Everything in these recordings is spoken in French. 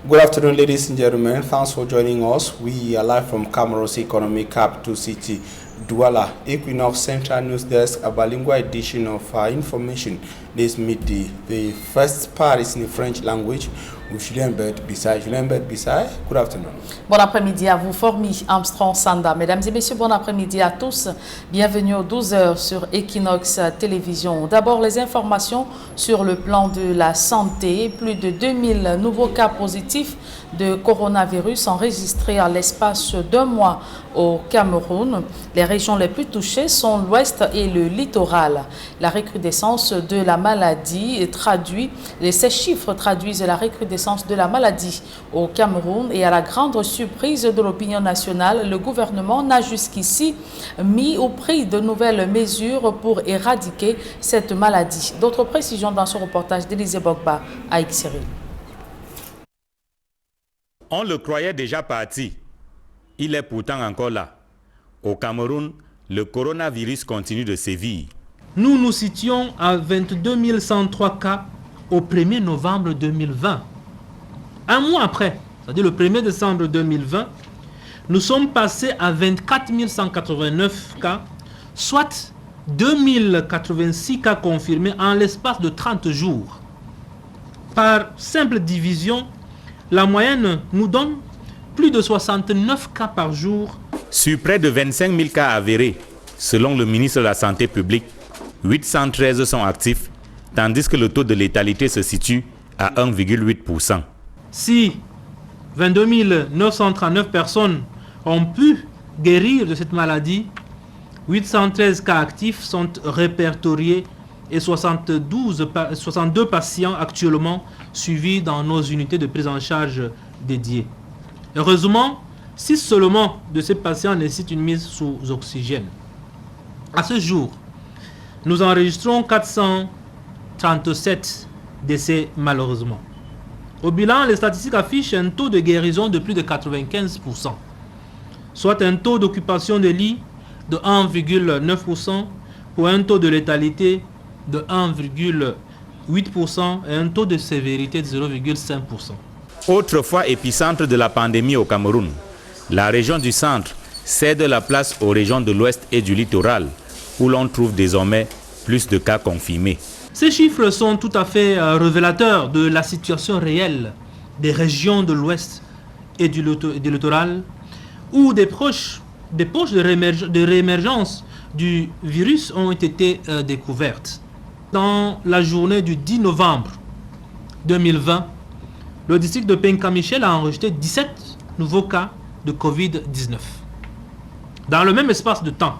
Good afternoon, ladies and gentlemen. Thanks for joining us. We are live from Cameroon's economic capital city, Douala. Equinox Central News Desk, a bilingual edition of information this midday. The first part is in the French language with Julien Bert Bissay. Julien Bert Bissay, good afternoon. Bon après-midi à vous, Formi Armstrong Sanda. Mesdames et messieurs, bon après-midi à tous. Bienvenue aux 12h sur Equinox Télévision. D'abord, les informations sur le plan de la santé. Plus de 2000 nouveaux cas positifs de coronavirus enregistrés à l'espace d'un mois au Cameroun. Les régions les plus touchées sont l'ouest et le littoral. La recrudescence de la maladie ces chiffres traduisent la recrudescence de la maladie au Cameroun et à la grande surprise de l'opinion nationale, le gouvernement n'a jusqu'ici mis au prix de nouvelles mesures pour éradiquer cette maladie. D'autres précisions dans ce reportage d'Élisée Bogba à Xéril. On le croyait déjà parti. Il est pourtant encore là. Au Cameroun, le coronavirus continue de sévir. Nous nous situons à 22 103 cas au 1er novembre 2020. Un mois après, c'est-à-dire le 1er décembre 2020, nous sommes passés à 24 189 cas, soit 2086 cas confirmés en l'espace de 30 jours. Par simple division, la moyenne nous donne plus de 69 cas par jour. Sur près de 25 000 cas avérés, selon le ministre de la Santé publique, 813 sont actifs, tandis que le taux de létalité se situe à 1,8%. Si 22 939 personnes ont pu guérir de cette maladie, 813 cas actifs sont répertoriés et 62 patients actuellement suivis dans nos unités de prise en charge dédiées. Heureusement, 6 seulement de ces patients nécessitent une mise sous oxygène. À ce jour, nous enregistrons 437 décès malheureusement. Au bilan, les statistiques affichent un taux de guérison de plus de 95%, soit un taux d'occupation de lits de 1,9% pour un taux de létalité de 1,8% et un taux de sévérité de 0,5%. Autrefois épicentre de la pandémie au Cameroun, la région du centre cède la place aux régions de l'ouest et du littoral, où l'on trouve désormais plus de cas confirmés. Ces chiffres sont tout à fait révélateurs de la situation réelle des régions de l'ouest et du littoral, où des poches de réémergence du virus ont été découvertes. Dans la journée du 10 novembre 2020, le district de Penka-Michel a enregistré 17 nouveaux cas de Covid-19. Dans le même espace de temps,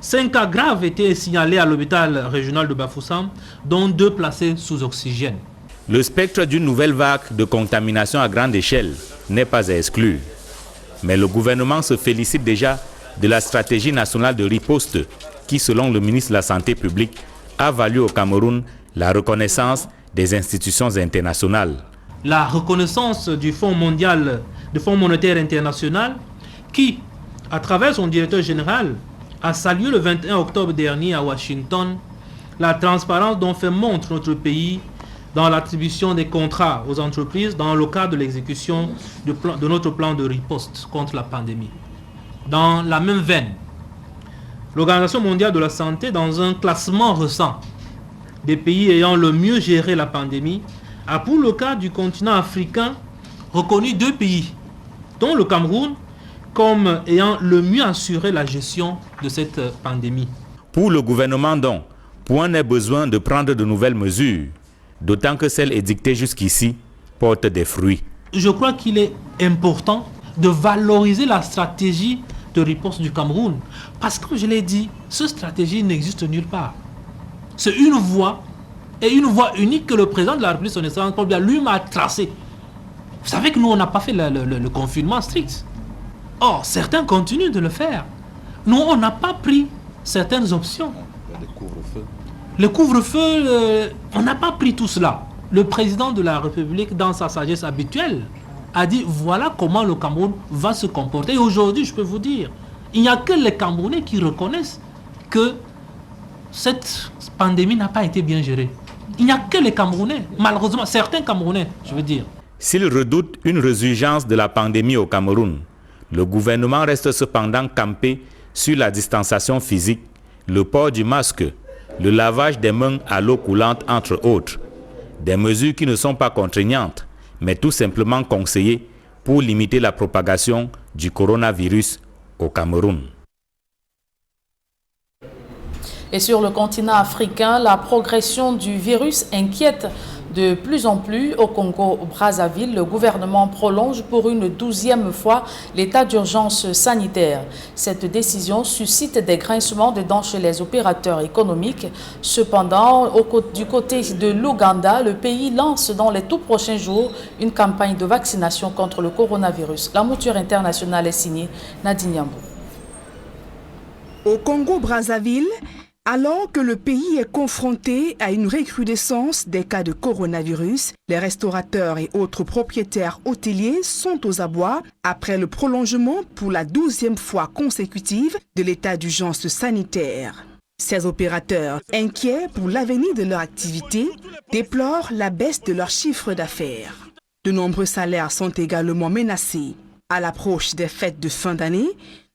5 cas graves étaient signalés à l'hôpital régional de Bafoussam, dont 2 placés sous oxygène. Le spectre d'une nouvelle vague de contamination à grande échelle n'est pas à exclure. Mais le gouvernement se félicite déjà de la stratégie nationale de riposte qui, selon le ministre de la Santé publique, a valu au Cameroun la reconnaissance des institutions internationales. La reconnaissance du Fonds monétaire international qui, à travers son directeur général, a salué le 21 octobre dernier à Washington la transparence dont fait montre notre pays dans l'attribution des contrats aux entreprises dans le cadre de l'exécution de notre plan de riposte contre la pandémie. Dans la même veine, l'Organisation mondiale de la santé, dans un classement récent des pays ayant le mieux géré la pandémie, a pour le cas du continent africain reconnu 2 pays, dont le Cameroun, comme ayant le mieux assuré la gestion de cette pandémie. Pour le gouvernement donc, point n'est besoin de prendre de nouvelles mesures, d'autant que celles édictées jusqu'ici portent des fruits. Je crois qu'il est important de valoriser la stratégie de riposte du Cameroun, parce que, comme je l'ai dit, cette stratégie n'existe nulle part. C'est une voie, et une voie unique que le président de la République, son excellence Paul Biya, lui m'a tracée. Vous savez que nous, on n'a pas fait le confinement strict. Or, certains continuent de le faire. Nous, on n'a pas pris certaines options. Le couvre-feu, on n'a pas pris tout cela. Le président de la République, dans sa sagesse habituelle, a dit voilà comment le Cameroun va se comporter. Et aujourd'hui, je peux vous dire, il n'y a que les Camerounais qui reconnaissent que cette pandémie n'a pas été bien gérée. Il n'y a que les Camerounais, malheureusement, certains Camerounais, je veux dire. S'il redoute une résurgence de la pandémie au Cameroun, le gouvernement reste cependant campé sur la distanciation physique, le port du masque, le lavage des mains à l'eau coulante, entre autres. Des mesures qui ne sont pas contraignantes, mais tout simplement conseillées pour limiter la propagation du coronavirus au Cameroun. Et sur le continent africain, la progression du virus inquiète de plus en plus. Au Congo-Brazzaville, le gouvernement prolonge pour une 12e fois l'état d'urgence sanitaire. Cette décision suscite des grincements de dents chez les opérateurs économiques. Cependant, du côté de l'Ouganda, le pays lance dans les tout prochains jours une campagne de vaccination contre le coronavirus. La mouture internationale est signée Nadine Yambou. Au Congo-Brazzaville, alors que le pays est confronté à une recrudescence des cas de coronavirus, les restaurateurs et autres propriétaires hôteliers sont aux abois après le prolongement pour la 12e fois consécutive de l'état d'urgence sanitaire. Ces opérateurs, inquiets pour l'avenir de leur activité, déplorent la baisse de leur chiffre d'affaires. De nombreux salaires sont également menacés. À l'approche des fêtes de fin d'année,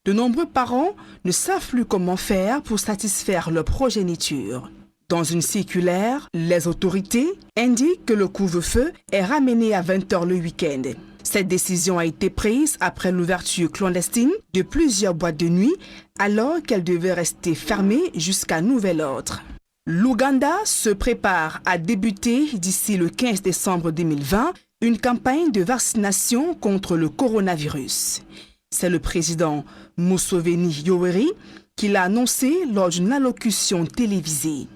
de nombreux parents ne savent plus comment faire pour satisfaire leur progéniture. Dans une circulaire, les autorités indiquent que le couvre-feu est ramené à 20 h le week-end. Cette décision a été prise après l'ouverture clandestine de plusieurs boîtes de nuit alors qu'elles devaient rester fermées jusqu'à nouvel ordre. L'Ouganda se prépare à débuter d'ici le 15 décembre 2020 une campagne de vaccination contre le coronavirus. C'est le président Museveni Yoweri qui l'a annoncé lors d'une allocution télévisée.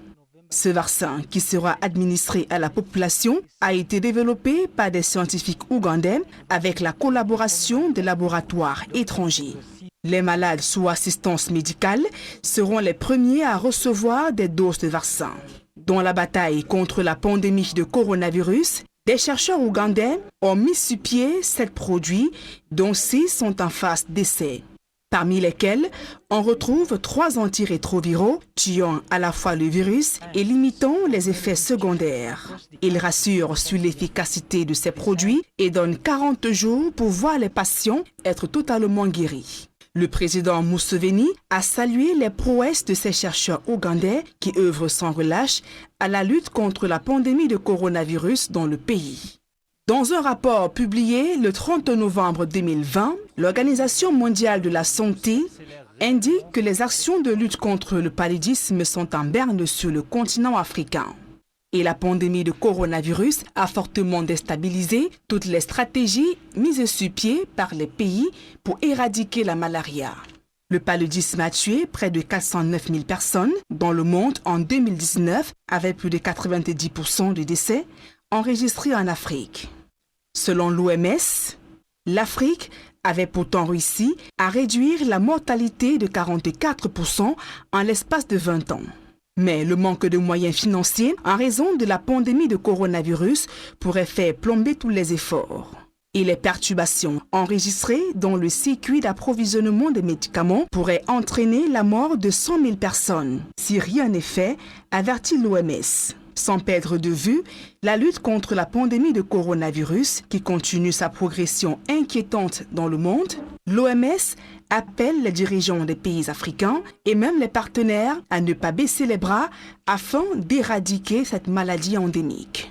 Ce vaccin, qui sera administré à la population, a été développé par des scientifiques ougandais avec la collaboration de laboratoires étrangers. Les malades sous assistance médicale seront les premiers à recevoir des doses de vaccin. Dans la bataille contre la pandémie de coronavirus, des chercheurs ougandais ont mis sur pied 7 produits, dont 6 sont en phase d'essai, parmi lesquels on retrouve 3 antirétroviraux tuant à la fois le virus et limitant les effets secondaires. Ils rassurent sur l'efficacité de ces produits et donnent 40 jours pour voir les patients être totalement guéris. Le président Museveni a salué les prouesses de ces chercheurs ougandais qui œuvrent sans relâche à la lutte contre la pandémie de coronavirus dans le pays. Dans un rapport publié le 30 novembre 2020, l'Organisation mondiale de la santé indique que les actions de lutte contre le paludisme sont en berne sur le continent africain. Et la pandémie de coronavirus a fortement déstabilisé toutes les stratégies mises sur pied par les pays pour éradiquer la malaria. Le paludisme a tué près de 409 000 personnes dans le monde en 2019, avec plus de 90% de décès enregistrés en Afrique. Selon l'OMS, l'Afrique avait pourtant réussi à réduire la mortalité de 44% en l'espace de 20 ans. Mais le manque de moyens financiers en raison de la pandémie de coronavirus pourrait faire plomber tous les efforts. Et les perturbations enregistrées dans le circuit d'approvisionnement des médicaments pourraient entraîner la mort de 100 000 personnes, si rien n'est fait, avertit l'OMS. Sans perdre de vue la lutte contre la pandémie de coronavirus qui continue sa progression inquiétante dans le monde, l'OMS appelle les dirigeants des pays africains et même les partenaires à ne pas baisser les bras afin d'éradiquer cette maladie endémique.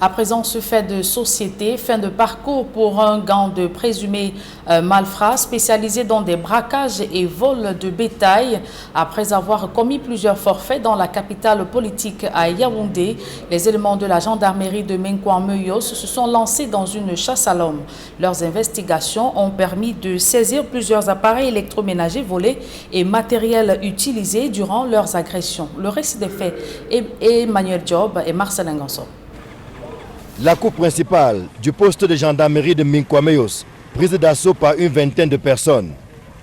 À présent, ce fait de société, fin de parcours pour un gang de présumés malfrats spécialisés dans des braquages et vols de bétail. Après avoir commis plusieurs forfaits dans la capitale politique à Yaoundé, les éléments de la gendarmerie de Menkouan-Meyos se sont lancés dans une chasse à l'homme. Leurs investigations ont permis de saisir plusieurs appareils électroménagers volés et matériels utilisés durant leurs agressions. Le récit des faits est Emmanuel Job et Marcel Nganso. La cour principale du poste de gendarmerie de Menkouan-Meyos, prise d'assaut par une vingtaine de personnes.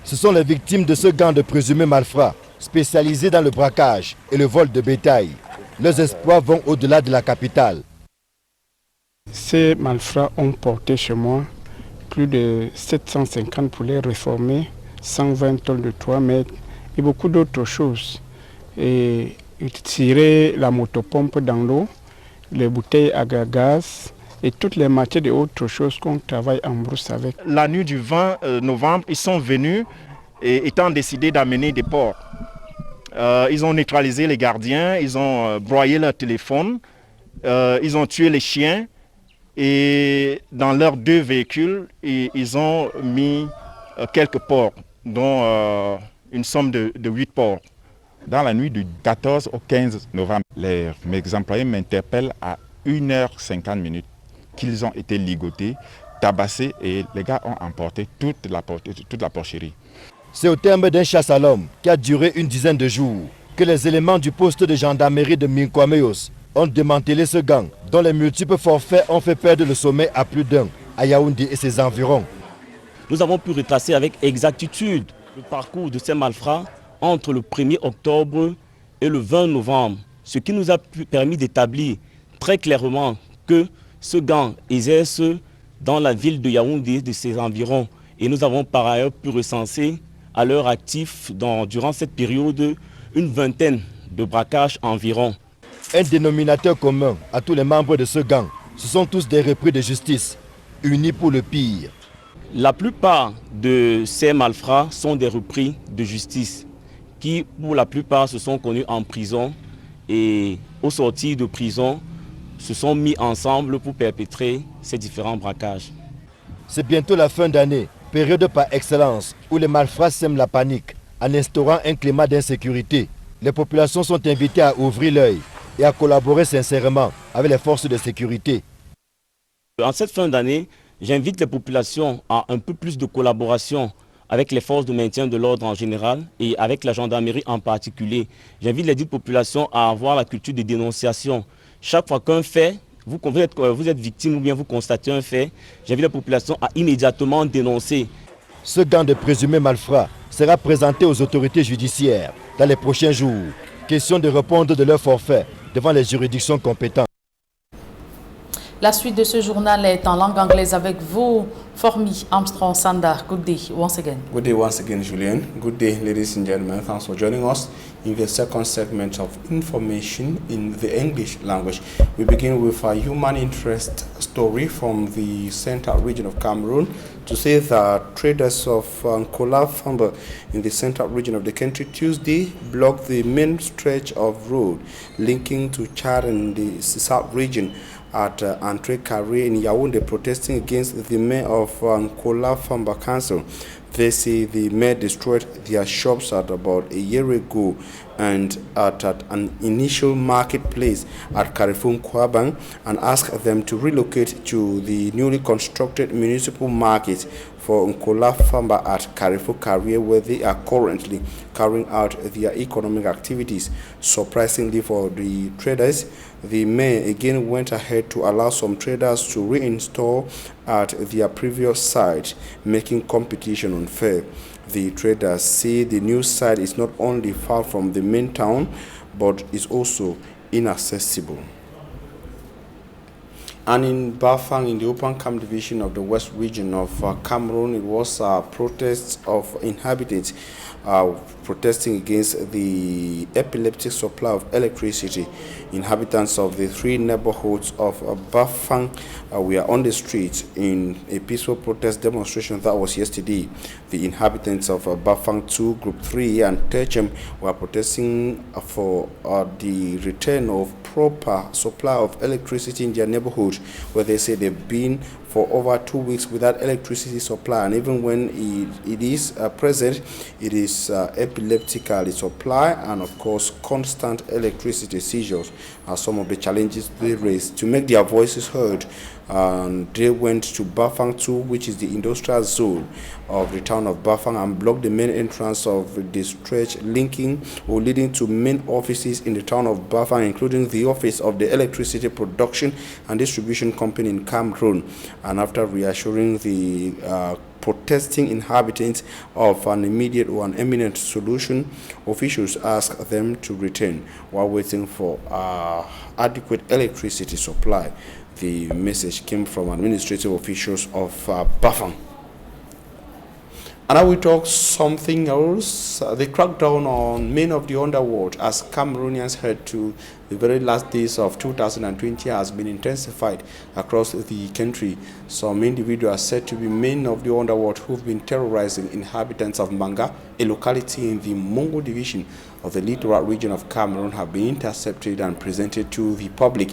Ce sont les victimes de ce gang de présumés malfrats, spécialisés dans le braquage et le vol de bétail. Leurs exploits vont au-delà de la capitale. Ces malfrats ont porté chez moi plus de 750 poulets réformés, 120 tonnes de 3 mètres et beaucoup d'autres choses. Et ils tiraient la motopompe dans l'eau. les bouteilles à gaz et toutes les matières et autres choses qu'on travaille en brousse avec. La nuit du 20 novembre, ils sont venus et étant décidés d'amener des porcs. Ils ont neutralisé les gardiens, ils ont broyé leur téléphone, ils ont tué les chiens et dans leurs 2 véhicules, ils ont mis quelques porcs, dont une somme de 8 porcs. Dans la nuit du 14 au 15 novembre, mes employés m'interpellent à 1h50 qu'ils ont été ligotés, tabassés et les gars ont emporté toute la porcherie. C'est au terme d'un chasse à l'homme qui a duré une dizaine de jours que les éléments du poste de gendarmerie de Minkwameyos ont démantelé ce gang dont les multiples forfaits ont fait perdre le sommeil à plus d'un à Yaoundé et ses environs. Nous avons pu retracer avec exactitude le parcours de ces malfrats entre le 1er octobre et le 20 novembre, ce qui nous a permis d'établir très clairement que ce gang exerce dans la ville de Yaoundé et de ses environs. Et nous avons par ailleurs pu recenser à leur actif durant cette période une vingtaine de braquages environ. Un dénominateur commun à tous les membres de ce gang, ce sont tous des repris de justice, unis pour le pire. La plupart de ces malfrats sont des repris de justice qui, pour la plupart, se sont connus en prison et au sortir de prison, se sont mis ensemble pour perpétrer ces différents braquages. C'est bientôt la fin d'année, période par excellence, où les malfrats sèment la panique en instaurant un climat d'insécurité. Les populations sont invitées à ouvrir l'œil et à collaborer sincèrement avec les forces de sécurité. En cette fin d'année, j'invite les populations à un peu plus de collaboration avec les forces de maintien de l'ordre en général et avec la gendarmerie en particulier. J'invite les dites populations à avoir la culture de dénonciation. Chaque fois qu'un fait, vous êtes victime ou bien vous constatez un fait, j'invite la population à immédiatement dénoncer. Ce gang de présumés malfrats sera présenté aux autorités judiciaires dans les prochains jours. Question de répondre de leur forfait devant les juridictions compétentes. La suite de ce journal est en langue anglaise avec vous, Formi Armstrong Sanda. Good day once again. Good day once again, Julian. Good day, ladies and gentlemen. Thanks for joining us in the second segment of information in the English language. We begin with a human interest story from the central region of Cameroon to say that traders of Nkola Famba in the central region of the country Tuesday blocked the main stretch of road linking to Chad and the south region at Entrée Carré in Yaoundé, protesting against the mayor of Nkola Famba Council. They say the mayor destroyed their shops at about a year ago and at an initial marketplace at Carrefour Kwabang and asked them to relocate to the newly constructed municipal market for Nkola Famba at Carrefour Carrier, where they are currently carrying out their economic activities. Surprisingly for the traders, the mayor again went ahead to allow some traders to reinstall at their previous site, making competition unfair. The traders say the new site is not only far from the main town, but is also inaccessible. And in Bafang, in the Open Camp division of the West region of Cameroon, it was protests of inhabitants protesting against the epileptic supply of electricity. Inhabitants of the three neighborhoods of Bafang were on the streets in a peaceful protest demonstration that was yesterday. The inhabitants of Bafang 2, Group 3 and Techem were protesting for the return of proper supply of electricity in their neighborhood, where they say they've been for over 2 weeks without electricity supply, and even when it is present, it is epileptically supply and of course constant electricity seizures are some of the challenges they raised. To make their voices heard, they went to Bafang 2, which is the industrial zone of the town of Bafang, and blocked the main entrance of the stretch linking or leading to main offices in the town of Bafang, including the office of the electricity production and distribution company in Cameroon. And after reassuring the protesting inhabitants of an immediate or an imminent solution, officials asked them to return while waiting for adequate electricity supply. The message came from administrative officials of Bafang. And now we talk something else. The crackdown on men of the underworld as Cameroonians head to the very last days of 2020 has been intensified across the country. Some individuals are said to be men of the underworld who've been terrorizing inhabitants of Manga, a locality in the Mongo division of the littoral region of Cameroon, have been intercepted and presented to the public.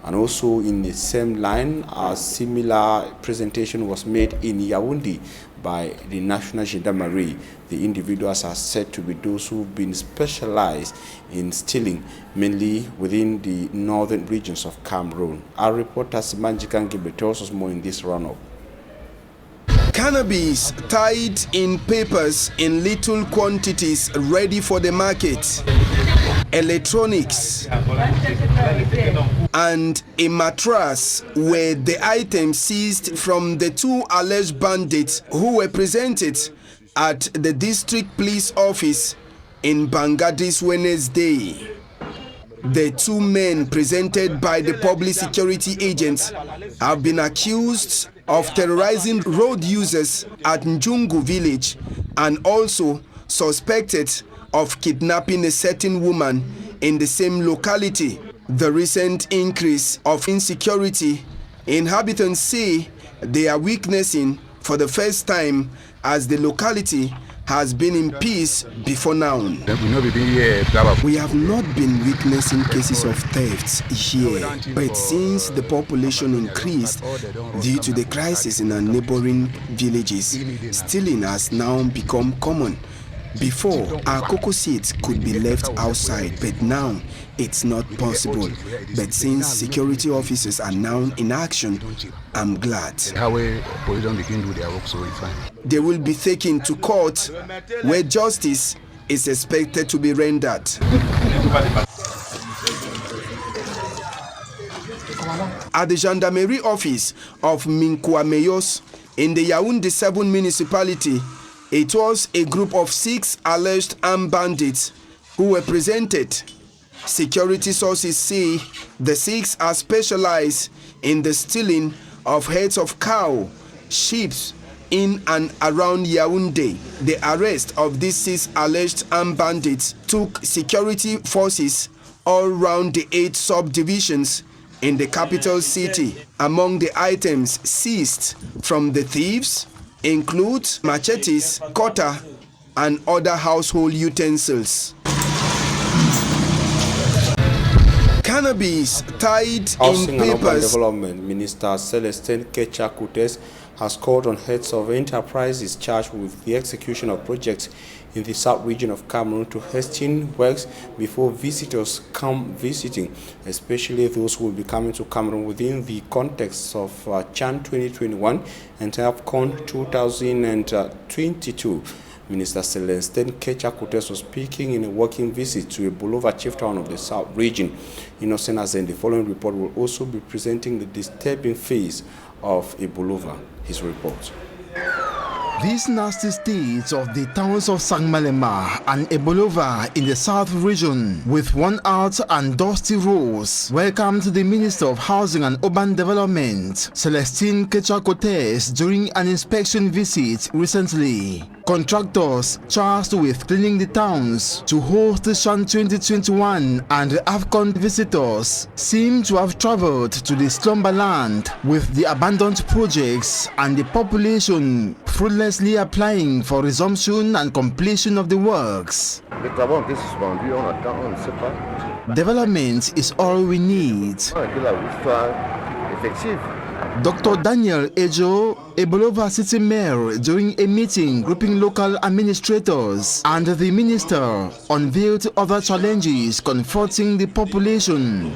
And also in the same line, a similar presentation was made in Yaoundé by the National Gendarmerie. The individuals are said to be those who've been specialized in stealing, mainly within the northern regions of Cameroon. Our reporter Simanji Kangibe tells us more in this roundup. Cannabis tied in papers in little quantities ready for the market. Electronics and a mattress were the items seized from the two alleged bandits who were presented at the district police office in Banga this Wednesday. The two men presented by the public security agents have been accused of terrorizing road users at Njungu village and also suspected of kidnapping a certain woman in the same locality. The recent increase of insecurity, inhabitants say they are witnessing for the first time as the locality has been in peace before now. We have not been witnessing cases of thefts here, but since the population increased due to the crisis in our neighboring villages, stealing has now become common. Before, our cocoa seeds could be left outside, but now it's not possible. But since security officers are now in action, I'm glad. They will be taken to court where justice is expected to be rendered. At the Gendarmerie office of Minkwameyos in the Yaoundé 7 municipality, it was a group of 6 alleged armed bandits who were presented. Security sources say the 6 are specialized in the stealing of heads of cow, sheep in and around Yaoundé. The arrest of these 6 alleged armed bandits took security forces all around the 8 subdivisions in the capital city. Among the items seized from the thieves include machetes, cutter, and other household utensils. Cannabis tied Housing in and Urban papers. Development Minister Celestin Kecha-Kutes has called on heads of enterprises charged with the execution of projects in the south region of Cameroon to hasten works before visitors come visiting, especially those who will be coming to Cameroon within the context of Chan 2021 and AFCON 2022. Minister Celestin Kecha-Kutes was speaking in a working visit to a Bolova chief town of the south region. Innocent Azen, the following report will also be presenting the disturbing phase of Bolova. His report. These nasty states of the towns of Sangmalema and Ebolova in the south region, with worn out and dusty roads, welcomed the Minister of Housing and Urban Development, Celestin Kecha-Kutes, during an inspection visit recently. Contractors charged with cleaning the towns to host the Chan 2021 and the AFCON visitors seem to have traveled to the slumberland with the abandoned projects and the population fruitlessly applying for resumption and completion of the works. Development is all we need. Dr. Daniel Ejo, Ebolova City Mayor, during a meeting grouping local administrators and the minister, unveiled other challenges confronting the population.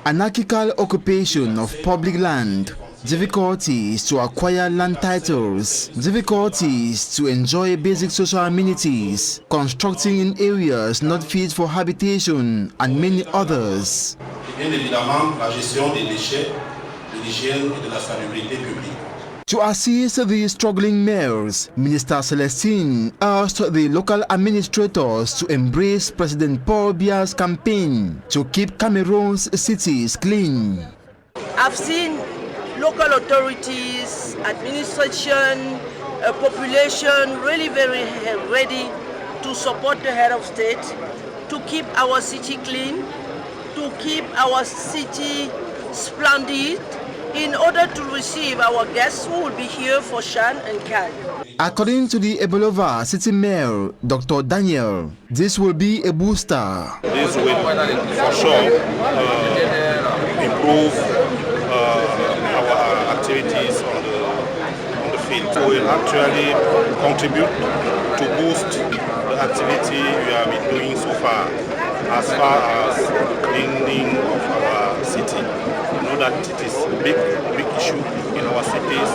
Anarchical occupation of public land, difficulties to acquire land titles, difficulties to enjoy basic social amenities, constructing in areas not fit for habitation, and many others. To assist the struggling mayors, Minister Celestin asked the local administrators to embrace President Paul Biya's campaign to keep Cameroon's cities clean. I've seen local authorities, administration, population really very ready to support the head of state, to keep our city clean, to keep our city splendid, in order to receive our guests who will be here for Shan and Khan. According to the Ebolova City Mayor, Dr. Daniel, this will be a booster. This will for sure improve our activities on the field. It will actually contribute to boost the activity we have been doing so far as cleaning of our city. You know that it is a big issue in our cities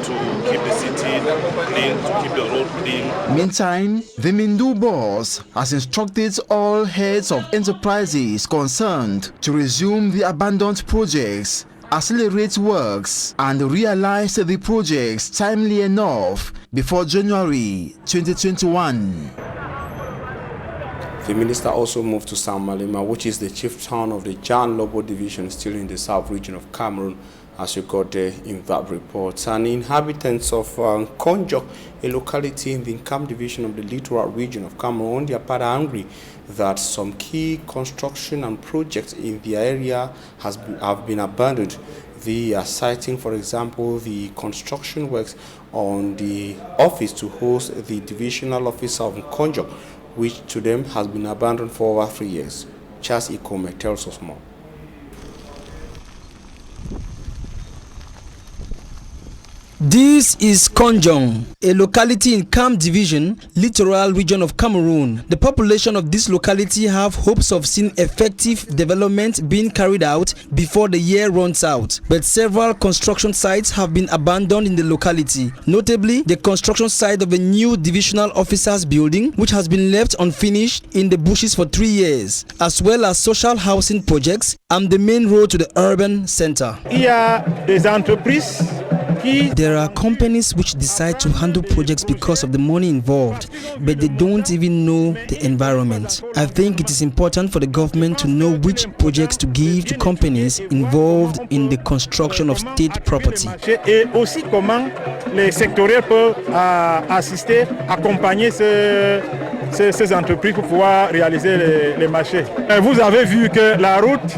to keep the city clean, to keep the road clean. Meantime, the Mindu boss has instructed all heads of enterprises concerned to resume the abandoned projects, accelerate works, and realize the projects timely enough before January 2021. The minister also moved to Samalema, which is the chief town of the Jan Lobo division, still in the south region of Cameroon, as you got there in that report. And inhabitants of Konjok, a locality in the Nkam division of the littoral region of Cameroon, they are quite angry that some key construction and projects in the area have been abandoned. They are citing, for example, the construction works on the office to host the divisional officer of Konjok, which to them has been abandoned for over 3 years. Charles Ikome tells us more. This is Konjong, a locality in Kam Division, littoral region of Cameroon. The population of this locality have hopes of seeing effective development being carried out before the year runs out. But several construction sites have been abandoned in the locality, notably the construction site of a new divisional officers building, which has been left unfinished in the bushes for 3 years, as well as social housing projects and the main road to the urban center. There are companies which decide to handle projects because of the money involved, but they don't even know the environment. I think it is important for the government to know which projects to give to companies involved in the construction of state property. Et aussi comment les sectoriels peuvent assister, accompagner ces entreprises pour pouvoir réaliser les marchés. Vous avez vu que la route.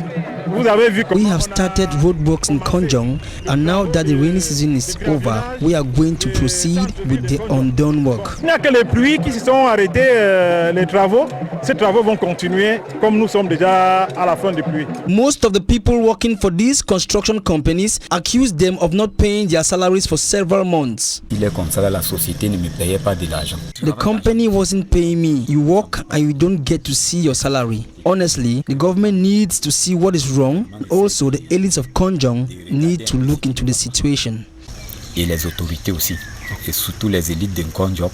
We have started roadworks in Konjong, and now that the rainy season is over, we are going to proceed with the undone work. Il n'y a que les pluies qui se sont arrêtées, les travaux. Ces travaux vont continuer comme nous sommes déjà à la fin des pluies. Most of the people working for these construction companies accuse them of not paying their salaries for several months. Il est comme ça, la société ne me payait pas de l'argent. The company wasn't paying me. You work and you don't get to see your salary. Honestly, the government needs to see what is wrong. Also, the elites of Konjong need to look into the situation. Et les autorités aussi, et surtout les élites de Konjok.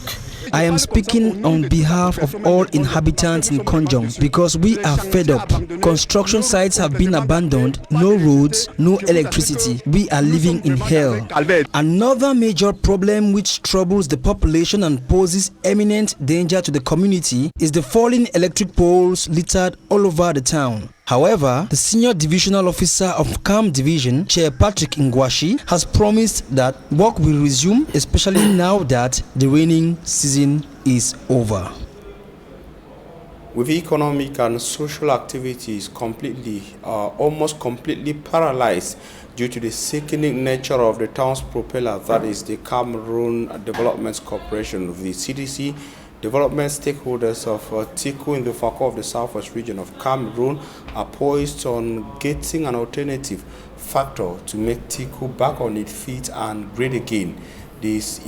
I am speaking on behalf of all inhabitants in Konjong because we are fed up. Construction sites have been abandoned, no roads, no electricity. We are living in hell. Another major problem which troubles the population and poses imminent danger to the community is the falling electric poles littered all over the town. However, the senior divisional officer of Kam Division, Chair Patrick Ngwashi, has promised that work will resume, especially now that the raining season is over. With economic and social activities almost completely paralyzed due to the sickening nature of the town's propeller, that is the Cameroon Development Corporation, the CDC, development stakeholders of Tiku in the Fako of the southwest region of Cameroon are poised on getting an alternative factor to make Tiku back on its feet and great again. This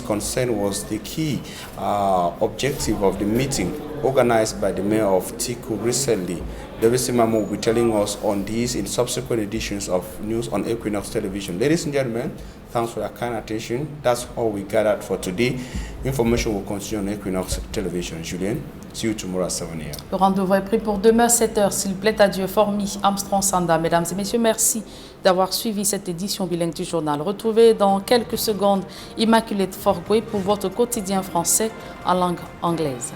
concern was the key objective of the meeting organized by the mayor of Tiku recently. David Simamo will be telling us on this in subsequent editions of News on Equinox Television. Ladies and gentlemen, thanks for your kind attention. That's all we gathered for today. Information will continue on Equinox Television. Julien, see you tomorrow at 7 a.m. Le rendez-vous est pris pour demain 7h. S'il plaît à Dieu, Formi Armstrong Sanda. Mesdames et messieurs, merci d'avoir suivi cette édition bilingue du journal. Retrouvez dans quelques secondes Immaculate Forgoué pour votre quotidien français en langue anglaise.